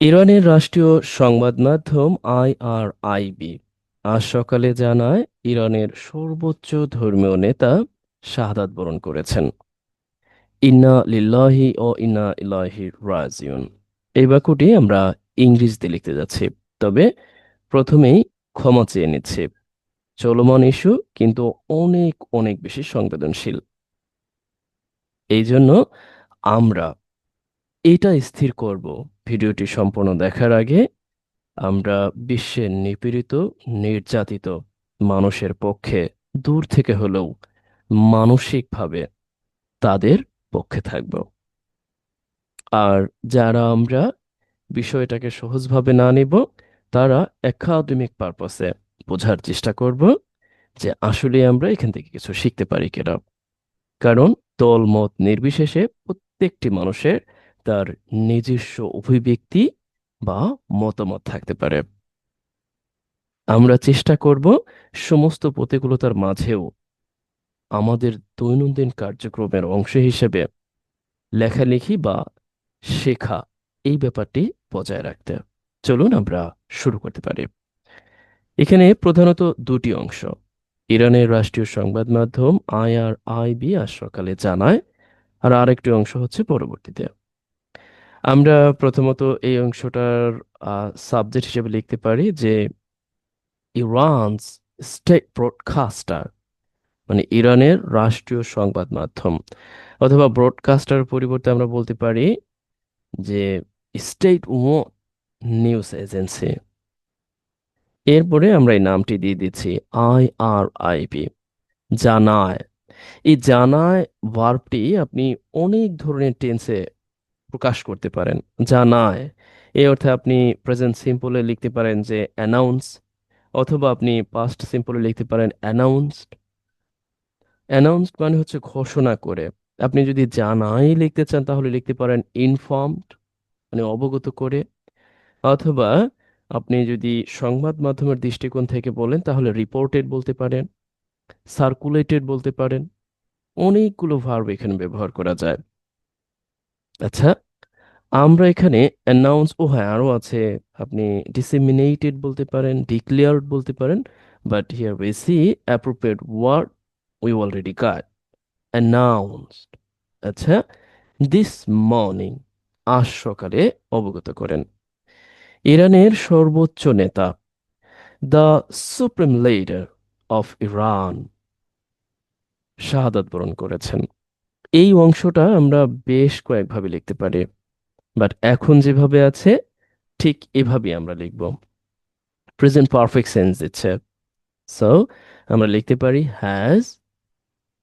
ইরানের রাষ্ট্রীয় সংবাদ মাধ্যম আইআরআইবি আজ সকালে জানায় ইরানের সর্বোচ্চ ধর্মীয় নেতা শাহাদাত বরণ করেছেন। ইন্না লিল্লাহি ও ইন্না ইলাইহি রাজিউন। এই বাক্যটি আমরা ইংরেজিতে লিখতে যাচ্ছি, তবে প্রথমেই ক্ষমা চেয়ে নিচ্ছি। চলমান ইস্যু কিন্তু অনেক অনেক বেশি সংবেদনশীল। এই জন্য আমরা এটা স্থির করব, ভিডিওটি সম্পূর্ণ দেখার আগে আমরা বিশ্বের নিপীড়িত, নির্যাতিত মানুষের পক্ষে দূর থেকে হলেও মানসিকভাবে তাদের পক্ষে থাকব। আর যারা আমরা বিষয়টাকে সহজভাবে না নিব, তারা একাডেমিক পারপাসে বোঝার চেষ্টা করব যে আসলে আমরা এখান থেকে কিছু শিখতে পারি কিনা। কারণ দল মত নির্বিশেষে প্রত্যেকটি মানুষের তার নিজস্ব অভিব্যক্তি বা মতামত থাকতে পারে। আমরা চেষ্টা করব সমস্ত প্রতিকূলতার মাঝেও আমাদের দৈনন্দিন কার্যক্রমের অংশ হিসেবে লেখালেখি বা শেখা এই ব্যাপারটি বজায় রাখতে। চলুন আমরা শুরু করতে পারি। এখানে প্রধানত দুটি অংশ। ইরানের রাষ্ট্রীয় সংবাদ মাধ্যম আইআরআইবি আজ সকালে জানায়, আর আরেকটি অংশ হচ্ছে পরবর্তীতে। আমরা প্রথমত এই অংশটার সাবজেক্ট হিসেবে লিখতে পারি যে ইরানস স্টেট ব্রডকাস্টার, মানে ইরানের রাষ্ট্রীয় সংবাদ মাধ্যম, অথবা ব্রডকাস্টার পরিবর্তে আমরা বলতে পারি যে স্টেট ওন নিউজ এজেন্সি। এরপরে আমরা এই নামটি দিয়ে দিচ্ছি আইআরআইবি, জানায়। এই জানায় ভার্বটি আপনি অনেক ধরনের টেন্সে প্রকাশ করতে পারেন। জানায় এই অর্থে আপনি প্রেজেন্ট সিম্পলে লিখতে পারেন যে অ্যানাউন্স, অথবা আপনি পাস্ট সিম্পলে লিখতে পারেন অ্যানাউন্সড। অ্যানাউন্সড মানে হচ্ছে ঘোষণা করে। আপনি যদি জানাই লিখতে চান তাহলে লিখতে পারেন ইনফর্মড, মানে অবগত করে। অথবা আপনি যদি সংবাদ মাধ্যমের দৃষ্টিকোণ থেকে বলেন তাহলে রিপোর্টেড বলতে পারেন, সার্কুলেটেড বলতে পারেন। অনেকগুলো ভার্ব এখানে ব্যবহার করা যায়। আচ্ছা, আমরা এখানে অ্যানাউন্স, ও হ্যাঁ আরও আছে। আপনি ডিসেমিনেটেড বলতে পারেন, ডিক্লেয়ার্ড বলতে পারেন, but here we see appropriate word we already got, announced. আচ্ছা, দিস মর্নিং, আজ সকালে অবগত করেন। ইরানের সর্বোচ্চ নেতা, the supreme leader of Iran, শাহাদাত বরণ করেছেন। এই অংশটা আমরা বেশ কয়েকভাবে লিখতে পারি, বাট এখন যেভাবে আছে ঠিক এভাবেই আমরা লিখব। প্রেজেন্ট পারফেক্ট সেন্স দিচ্ছে। সো আমরা লিখতে পারি হ্যাজ,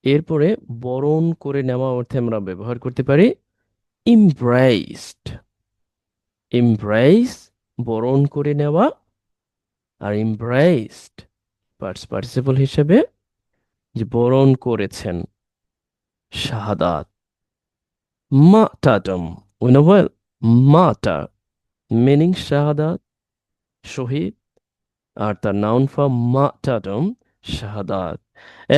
এরপরে বরণ করে নেওয়া অর্থে আমরা ব্যবহার করতে পারি ইমব্রেসড। ইমব্রেস বরণ করে নেওয়া, আর ইমব্রেসড পার্টস পার্টিসিপল হিসেবে যে বরণ করেছেন, শাহাদাত। মাতাডম, উই নো ওয়েল, মাতা মিনিং শাহাদাত, শহীদ, আর তার নাউন ফর্ম মাতাডম, শাহাদাত।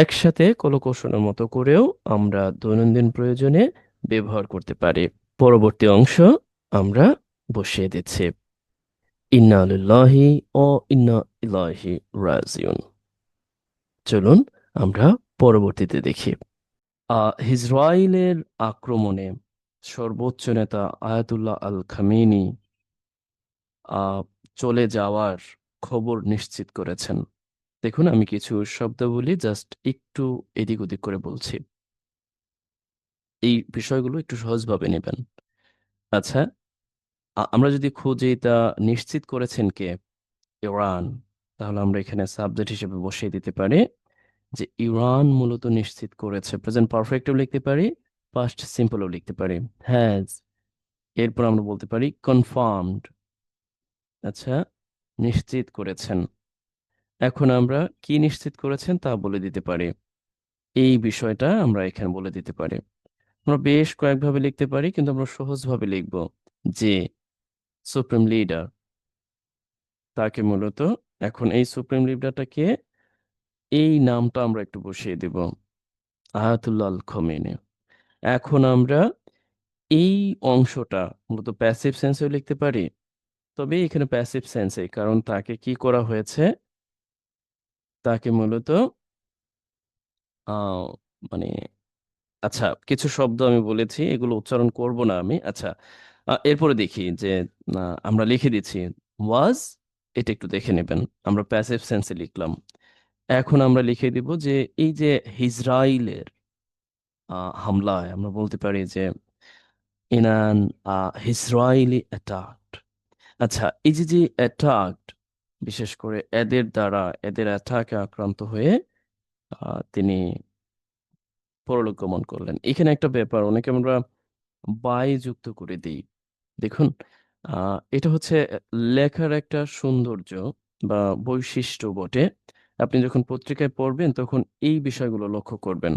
একসাথে কলকৌশলের মতো করেও আমরা দৈনন্দিন প্রয়োজনে ব্যবহার করতে পারি। পরবর্তী অংশ আমরা বসিয়ে দিচ্ছি ইন্না লিল্লাহি ও ইন্না ইলাইহি রাজিউন। চলুন আমরা পরবর্তীতে দেখি। ইসরায়েলের আক্রমণে সর্বোচ্চ নেতা আয়াতুল্লাহ আল খামেনি আহ, চলে যাওয়ার খবর নিশ্চিত করেছেন। দেখুন, আমি কিছু শব্দাবলী জাস্ট একটু এদিক ওদিক করে বলছি, এই বিষয়গুলো একটু সহজভাবে নেবেন। আচ্ছা, আমরা যদি খুঁজি তা নিশ্চিত করেছেন কে, ইরান, তাহলে আমরা এখানে সাবজেক্ট হিসেবে বসিয়ে দিতে পারি যে ইরান মূলত নিশ্চিত করেছে। প্রেজেন্ট পারফেক্টও লিখতে পারি, পাস্ট সিম্পলও লিখতে পারি, হ্যাজ। এরপর আমরা বলতে পারি কনফার্মড। আচ্ছা, নিশ্চিত করেছেন। এখন আমরা কি নিশ্চিত করেছেন তা বলে দিতে পারি, এই বিষয়টা আমরা এখানে বলে দিতে পারি। আমরা বেশ কয়েকভাবে লিখতে পারি, কিন্তু আমরা সহজভাবে লিখব যে সুপ্রিম লিডার, তাকে মূলত, এখন এই সুপ্রিম লিডারটাকে, এই নামটা আমরা একটু বসিয়ে দেব, আয়াতুল্লাহ আল খমেনি। এখন আমরা এই অংশটা মূলত প্যাসিভ সেন্সেও লিখতে পারি, তবে এখানে প্যাসিভ সেন্সে, কারণ তাকে কি করা হয়েছে, তাকে মূলত আহ মানে আচ্ছা, কিছু শব্দ আমি বলেছি, এগুলো উচ্চারণ করব না আমি। আচ্ছা, এরপরে দেখি যে আমরা লিখে দিচ্ছি ওয়াজ, এটা একটু দেখে নেবেন। আমরা প্যাসিভ সেন্সে লিখলাম। এখন আমরা লিখে দিব যে এই যে ইসরায়েলের হামলায় আমরা বলতে পারি যে ইন অ্যান ইসরায়েলি অ্যাটাক। আচ্ছা, এই যে যে অ্যাটাক, বিশেষ করে এদের দ্বারা, এদের অ্যাটাকে আক্রান্ত হয়ে তিনি পরলোক গমন করলেন। এখানে একটা ব্যাপার, অনেকে আমরা বাই যুক্ত করে দিই। দেখুন, এটা হচ্ছে লেখার একটা সৌন্দর্য বা বৈশিষ্ট্য বটে। আপনি যখন পত্রিকায় পড়বেন তখন এই বিষয়গুলো লক্ষ্য করবেন।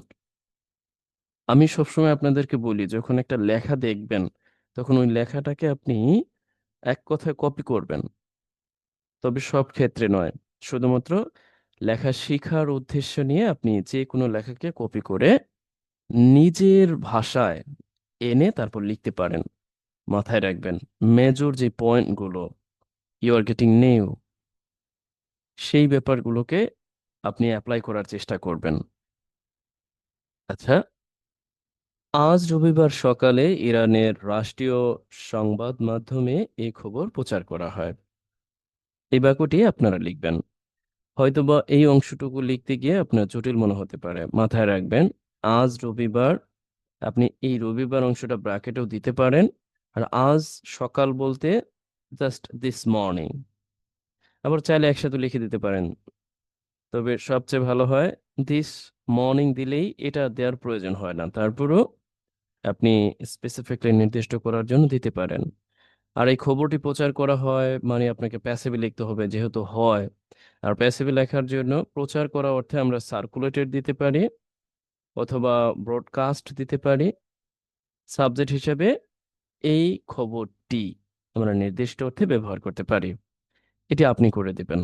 আমি সবসময় আপনাদেরকে বলি, যখন একটা লেখা দেখবেন তখন ওই লেখাটাকে আপনি এক কথায় কপি করবেন, তবে সব ক্ষেত্রে নয়। শুধুমাত্র লেখা শিখার উদ্দেশ্য নিয়ে আপনি যে কোনো লেখাকে কপি করে নিজের ভাষায় এনে তারপর লিখতে পারেন। মাথায় রাখবেন, মেজর যে পয়েন্টগুলো ইউ আর গেটিং নিউ, সেই ব্যাপারগুলোকে আপনি অ্যাপ্লাই করার চেষ্টা করবেন। আচ্ছা, আজ রবিবার সকালে ইরানের রাষ্ট্রীয় সংবাদ মাধ্যমে এই খবর প্রচার করা হয়। এই বাক্যটি আপনারা লিখবেন। হয়তোবা এই অংশটুকু লিখতে গিয়ে আপনার জটিল মনে হতে পারে। মাথায় রাখবেন, আজ রবিবার, আপনি এই রবিবার অংশটা ব্র্যাকেটেও দিতে পারেন। আর আজ সকাল বলতে জাস্ট দিস মর্নিং, আবার চাইলে একসাথে লিখে দিতে পারেন। তবে সবচেয়ে ভালো হয় দিস মর্নিং দিলেই, এটা দেওয়ার প্রয়োজন হয় না। তারপরও আপনি স্পেসিফিকলি নির্দিষ্ট করার জন্য দিতে পারেন। আর এই খবরটি প্রচার করা হয় মানে আপনাকে প্যাসিভে লিখতে হবে, যেহেতু হয়। আর প্যাসিভে লেখার জন্য প্রচার করা অর্থে আমরা সার্কুলেটেড দিতে পারি, অথবা ব্রডকাস্ট দিতে পারি। সাবজেক্ট হিসেবে এই খবরটি আমরা নির্দিষ্ট অর্থে ব্যবহার করতে পারি। এটি আপনি করে দিবেন।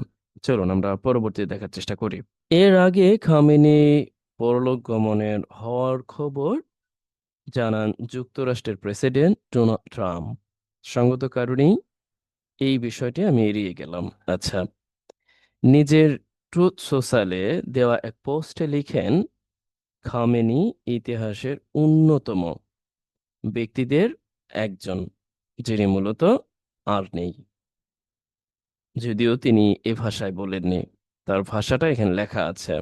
চলুন আমরা পরবর্তীতে দেখার চেষ্টা করি। এর আগে খামেনি পরলোক গমনের হওয়ার খবর জানান যুক্তরাষ্ট্রের প্রেসিডেন্ট ডোনাল্ড ট্রাম্প। সঙ্গত কারণেই এই বিষয়টি আমি এড়িয়ে গেলাম। আচ্ছা, নিজের ট্রুথ সোশ্যালে দেওয়া এক পোস্টে লিখেন, খামেনি ইতিহাসের অন্যতম ব্যক্তিদের একজন, যিনি মূলত আর নেই। যদিও তিনি এ ভাষায় বলেননি, তার ভাষাটা এখানে লেখা আছে।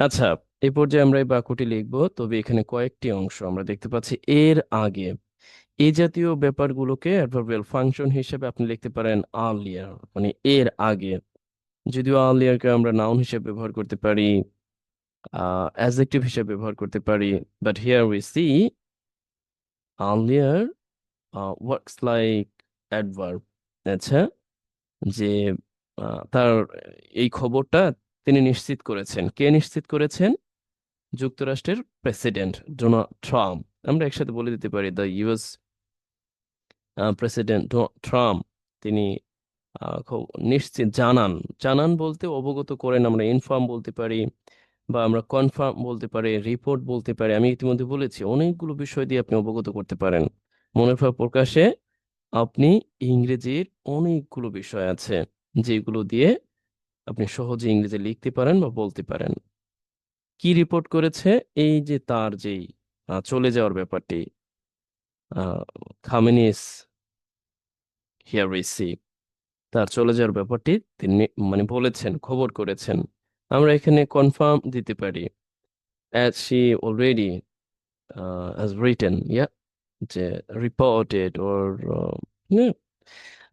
আচ্ছা, এই পর্যায়ে আমরা এই বাক্যটি লিখব, তবে এখানে কয়েকটি অংশ আমরা দেখতে পাচ্ছি। এর আগে এই জাতীয় ব্যাপারগুলোকে অ্যাডভার্বিয়াল ফাংশন হিসেবে আপনি লিখতে পারেন আর্লিয়ার, মানে এর আগে। যদিও আর্লিয়ারকে আমরা নাউন হিসেবে ব্যবহার করতে পারি, অ্যাডজেক্টিভ হিসেবে ব্যবহার করতে পারি, but here we C earlier works like adverb. আচ্ছা, যে তার এই খবরটা তিনি নিশ্চিত করেছেন। কে নিশ্চিত করেছেন? যুক্তরাষ্ট্রের প্রেসিডেন্ট ডোনাল্ড ট্রাম্প। আমরা একসাথে বলে দিতে পারি the US president Donald Trump. তিনি খুব নিশ্চিত জানান। জানান বলতে অবগত করেন, আমরা ইনফর্ম বলতে পারি, বা আমরা কনফার্ম বলতে পারি, রিপোর্ট বলতে পারি। আমি ইতিমধ্যে বলেছি অনেকগুলো বিষয় দিয়ে আপনি অবগত করতে পারেন। মনের ভাব প্রকাশে আপনি ইংরেজির অনেকগুলো বিষয় আছে যেগুলো দিয়ে আপনি সহজে ইংরেজি লিখতে পারেন বা বলতে পারেন। কি রিপোর্ট করেছে? এই যে তার যেই চলে যাওয়ার ব্যাপারটি, খামেনিস হিয়ার উই সি, তার চলে যাওয়ার ব্যাপারটি তিনি মানে বলেছেন, খবর করেছেন। আমরা এখানে কনফার্ম দিতে পারি, as she already has written, yeah, যে রিপোর্টেড ওর।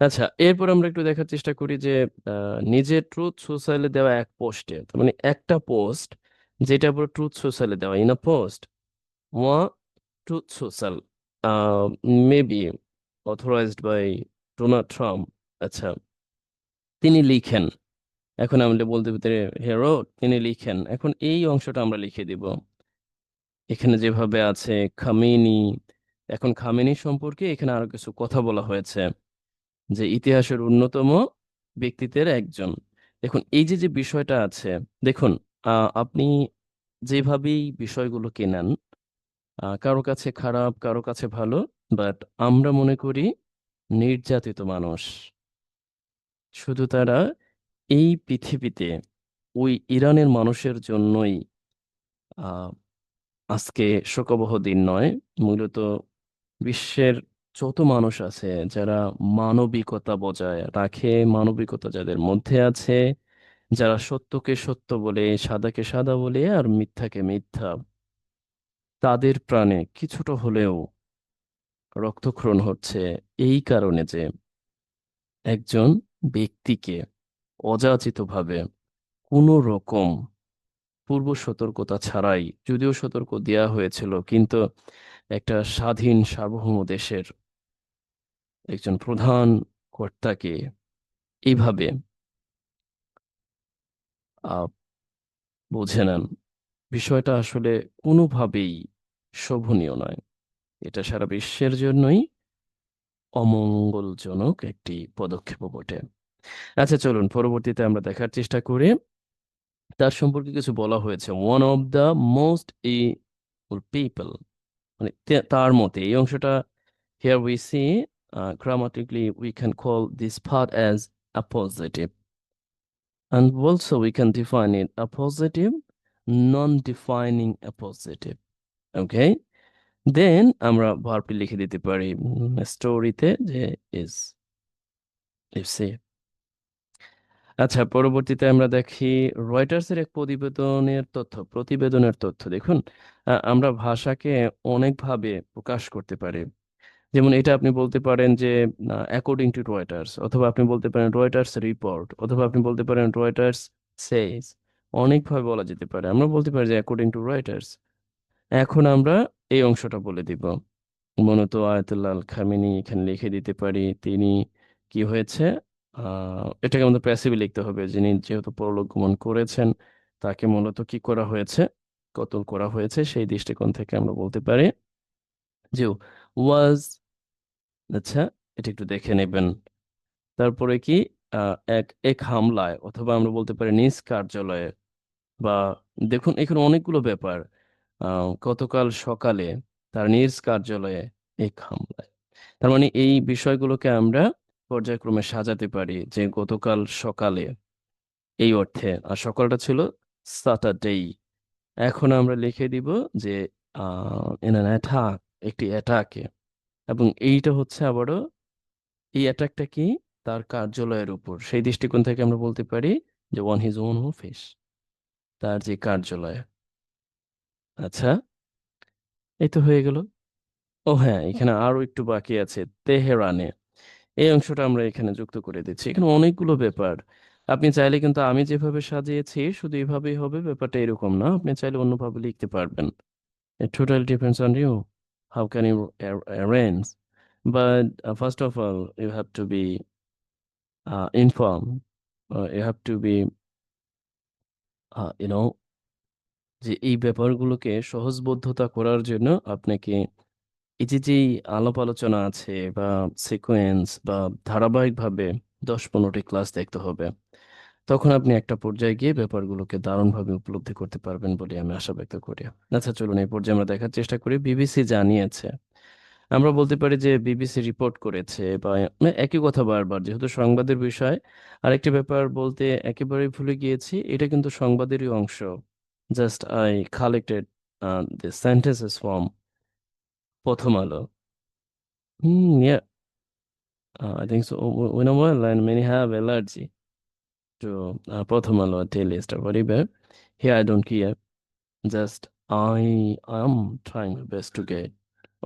আচ্ছা, এরপর আমরা একটু দেখার চেষ্টা করি যে নিজের ট্রুথ সোশ্যালে দেওয়া এক পোস্টে, তার মানে একটা পোস্ট যেটা পুরো ট্রুথ সোশ্যালে দেওয়া, ইন আ পোস্ট ওয়া Truth Social maybe authorized by Donald Trump. আচ্ছা, তিনি লিখেন। এখন আমরা বলতে পারি হেরো, তিনি লিখেন। এখন এই অংশটা আমরা লিখে দিব এখানে যেভাবে আছে খামেনি। এখন খামেনি সম্পর্কে এখানে আরো কিছু কথা বলা হয়েছে, যে ইতিহাসের অন্যতম ব্যক্তিদের একজন। দেখুন এই যে যে বিষয়টা আছে, দেখুন আপনি যেভাবেই বিষয়গুলোকে নেন, কারো কাছে খারাপ, কারো কাছে ভালো, বাট আমরা মনে করি নির্যাতিত মানুষ, শুধু তারা এই পৃথিবীতে ওই ইরানের মানুষের জন্যই আহ, আজকে শোকাবহ দিন নয়, মূলত বিশ্বের যত মানুষ আছে যারা মানবিকতা বজায় রাখে, মানবিকতা যাদের মধ্যে আছে, যারা সত্যকে সত্য বলে, সাদাকে সাদা বলে, আর মিথ্যাকে মিথ্যা, তাদের প্রাণে কিছুটা হলেও রক্তক্ষরণ হচ্ছে এই কারণে যে একজন ব্যক্তিকে অযাচিতভাবে কোনো রকম পূর্ব সতর্কতা ছাড়াই, যদিও সতর্ক দেওয়া হয়েছিল, কিন্তু একটা স্বাধীন সার্বভৌম দেশের একজন প্রধান কর্তাকে এইভাবে আহ বুঝে নেন, বিষয়টা আসলে কোনোভাবেই শোভনীয় নয়। এটা সারা বিশ্বের জন্যই অমঙ্গলজনক একটি পদক্ষেপ বটে। আচ্ছা, চলুন পরবর্তীতে আমরা দেখার চেষ্টা করি তার সম্পর্কে কিছু বলা হয়েছে। One of the most people, মানে তার মতে এই অংশটা, here we see grammatically we can call this part as a positive, and also we can define it a positive non-defining a positive. Okay, then আমরা ভার্বটি লিখে দিতে পারি স্টোরিতে যে is, if see। আচ্ছা, পরবর্তীতে আমরা দেখি রয়টার্সের এক প্রতিবেদনের তথ্য দেখুন। আমরা ভাষাকে অনেকভাবে প্রকাশ করতে পারি। যেমন এটা আপনি বলতে পারেন যে অ্যাকর্ডিং টু রয়টার্স, অথবা আপনি বলতে পারেন রয়টার্স রিপোর্ট, অথবা আপনি বলতে পারেন রয়টার্স সেজ। অনেকভাবে বলা যেতে পারে। আমরা বলতে পারি যে অ্যাকর্ডিং টু রয়টার্স। এখন আমরা এই অংশটা বলে দিব। মূলত আয়াতুল্লাহ আল খামেনি এখানে লিখে দিতে পারি তিনি কি হয়েছে, এটাকে আমাদের প্যাসিভে লিখতে হবে, যিনি যেহেতু পরলোক গমন করেছেন তাকে মূলত কি করা হয়েছে, কতল করা হয়েছে, সেই দৃষ্টিকোণ থেকে আমরা বলতে পারি যে ওয়াজ। আচ্ছা, এটা একটু দেখে নেবেন। তারপরে কি এক এক হামলায়, অথবা আমরা বলতে পারি নিজ কার্যালয়ে, বা দেখুন এখানে অনেকগুলো ব্যাপার। গতকাল সকালে তার নিজ কার্যালয়ে এক হামলায়, তার মানে এই বিষয়গুলোকে আমরা পর্যায়ক্রমে সাজাতে পারি যে গতকাল সকালে এই অর্থে, আর সকালটা ছিল স্যাটারডে। এখন আমরা লিখে দিব যে ইন অ্যান অ্যাটাক, একটি অ্যাটাকে, এবং এইটা হচ্ছে আবারও, এই অ্যাটাকটা কি, তার কার্যালয়ের উপর, সেই দৃষ্টিকোণ থেকে আমরা বলতে পারি যে ওয়ান হিজ ওন অফিস, তার যে কার্যালয়। আচ্ছা, এই তো হয়ে গেল। ও হ্যাঁ, এখানে আরো একটু বাকি আছে, তেহরানে। এই অংশটা আমরা এখানে যুক্ত করে দিচ্ছি। এখানে অনেকগুলো ব্যাপার। আপনি চাইলে কিন্তু আমি যেভাবে সাজিয়েছি শুধু এইভাবেই হবে, ব্যাপারটা এরকম না, আপনি চাইলে অন্যভাবে লিখতে পারবেন। It totally depends on you. How can you arrange? But first of all, you have to be informed. You have to be, you know, যে এই ব্যাপারগুলোকে সহজবোধ্যতা করার জন্য আপনাকে এই যে যেই আলাপ আলোচনা আছে বা সিকোয়েন্স বা ধারাবাহিকভাবে 10-15টি ক্লাস দেখতে হবে। তখন আপনি একটা পর্যায়ে গিয়ে ব্যাপারগুলোকে দারুণভাবে উপলব্ধি করতে পারবেন বলে আমি আশা ব্যক্ত করি। আচ্ছা, চলুন এই পর্যায়ে আমরা দেখার চেষ্টা করি। বিবিসি জানিয়েছে, আমরা বলতে পারি যে বিবিসি রিপোর্ট করেছে, বা একই কথা বারবার, যেহেতু সংবাদের বিষয়। আরেকটি ব্যাপার বলতে একেবারেই ভুলে গিয়েছি, এটা কিন্তু সংবাদেরই অংশ। Just I collected the sentences from প্রথম আলো। Yeah, I think so. We know well, and many have allergy to প্রথম আলো or daily star, whatever. Here I don't care. Just I am trying my best to get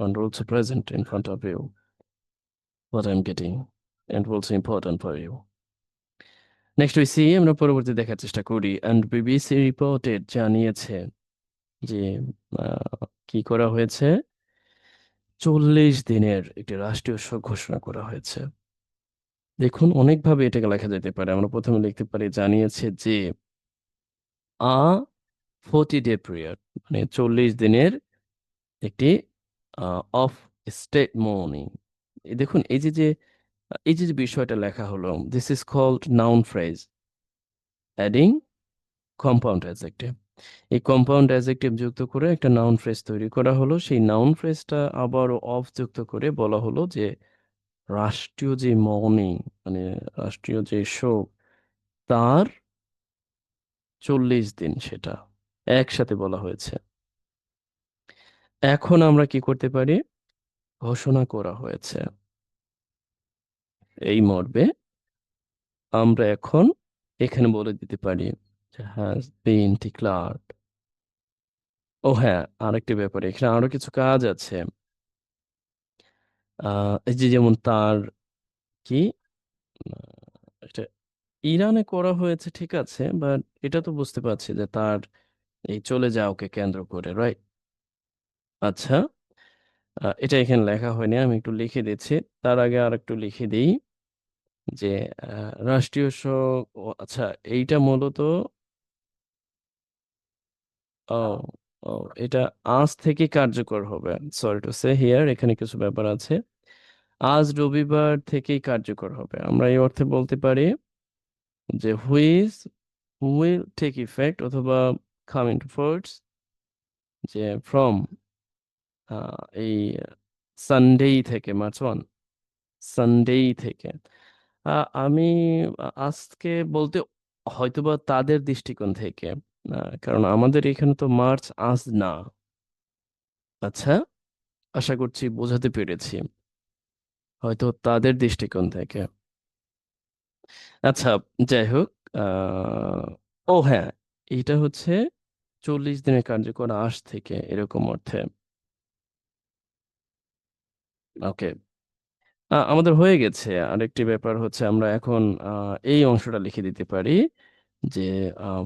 and also present in front of you what I'm getting and also important for you. Next we see, আমরা পরবর্তী দেখার চেষ্টা করি। And BBC reported জানিয়েছে যে কি করা হয়েছে, 40 দিনের একটি রাষ্ট্রীয় শোক ঘোষণা করা হয়েছে। দেখুন অনেকভাবে এটাকে লেখা যেতে পারে। আমরা প্রথমে লিখতে পারি জানিয়েছে যে আ 40 ডে পিরিয়ড, মানে 40 দিনের একটি অফ স্টেট মর্নিং। দেখুন এই যে বিষয়টা লেখা হলো, this is called noun phrase adding compound adjective. এই কম্পাউন্ড অ্যাডজেক্টিভ যুক্ত করে একটা নাউন ফ্রেজ তৈরি করা হলো। সেই নাউন ফ্রেজটা আবার অফ যুক্ত করে বলা হলো যে রাষ্ট্রীয় যে মর্নিং, মানে রাষ্ট্রীয় যে শোক, তার 40 দিন সেটা একসাথে বলা হয়েছে। এখন আমরা কি করতে পারি? ঘোষণা করা হয়েছে, এই মর্মে আমরা এখন এখানে বলে দিতে পারি যে হ্যাজ বিন ডিক্লার্ড। ও হ্যাঁ, আরেকটি ব্যাপার, এখানে আরো কিছু কাজ আছে। এই যে যেমন তার কি, এটা ইরানে করা হয়েছে ঠিক আছে, বাট এটা তো বুঝতে পারছি যে তার এই চলে যাওয়াকে কেন্দ্র করে, রাইট? আচ্ছা, এটা এখানে লেখা হয়নি, আমি একটু লিখে দিচ্ছি। তার আগে আর একটু লিখে দিই যে রাষ্ট্রীয় শোক। ও আচ্ছা, এইটা মূলত, ও ও এটা আজ থেকে কার্যকর হবে। সরি টু সে হিয়ার, এখানে কিছু ব্যাপার আছে। আজ রবিবার থেকেই কার্যকর হবে, আমরা এই অর্থে বলতে পারি যে হুইজ উইল টেক ইফেক্ট, অথবা কাম ইনটু ফোর্স, যে ফ্রম এই সানডেই থেকে, মার্চ 1, সানডেই থেকে। আমি আজকে বলতে হয়তোবা তাদের দৃষ্টিকোণ থেকে, কারণ আমাদের এখানে তো মার্চ আজ না। আচ্ছা, আশা করছি বোঝাতে পেরেছি, হয়তো তাদের দৃষ্টিকোণ থেকে। আচ্ছা, যাই হোক। ও হ্যাঁ, এইটা হচ্ছে 40 দিনের কার্যকর আজ থেকে, এরকম অর্থে। ওকে, আমাদের হয়ে গেছে। আরেকটি ব্যাপার হচ্ছে আমরা এখন এই অংশটা লিখে দিতে পারি যে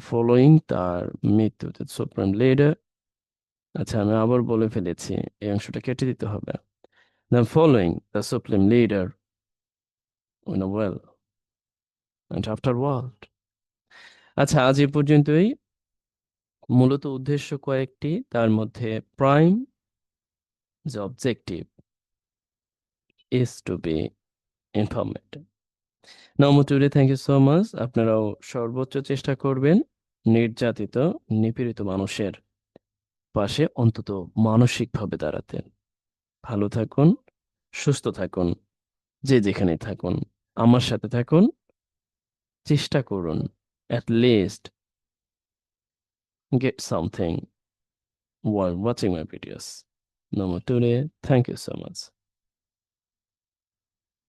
ফলোয়িং তার মৃত্যুতে সুপ্রিম লিডার। আচ্ছা, আমি আবার বলে ফেলেছি, এই অংশটা কেটে দিতে হবে। The following the supreme leader win well and after world. আচ্ছা, আজ এ পর্যন্তই। মূলত উদ্দেশ্য কয়েকটি, তার মধ্যে প্রাইম যে objective is to be informative. Now today, thank you so much. আপনারাও সর্বোচ্চ চেষ্টা করবেন নির্যাতিত, নিপীড়িত মানুষের পাশে অন্তত মানসিকভাবে দাঁড়াতে। ভালো থাকুন, সুস্থ থাকুন, যে যেখানে থাকুন, আমার সাথে থাকুন। চেষ্টা করুন at least get something while watching my videos. No more today. Thank you so much.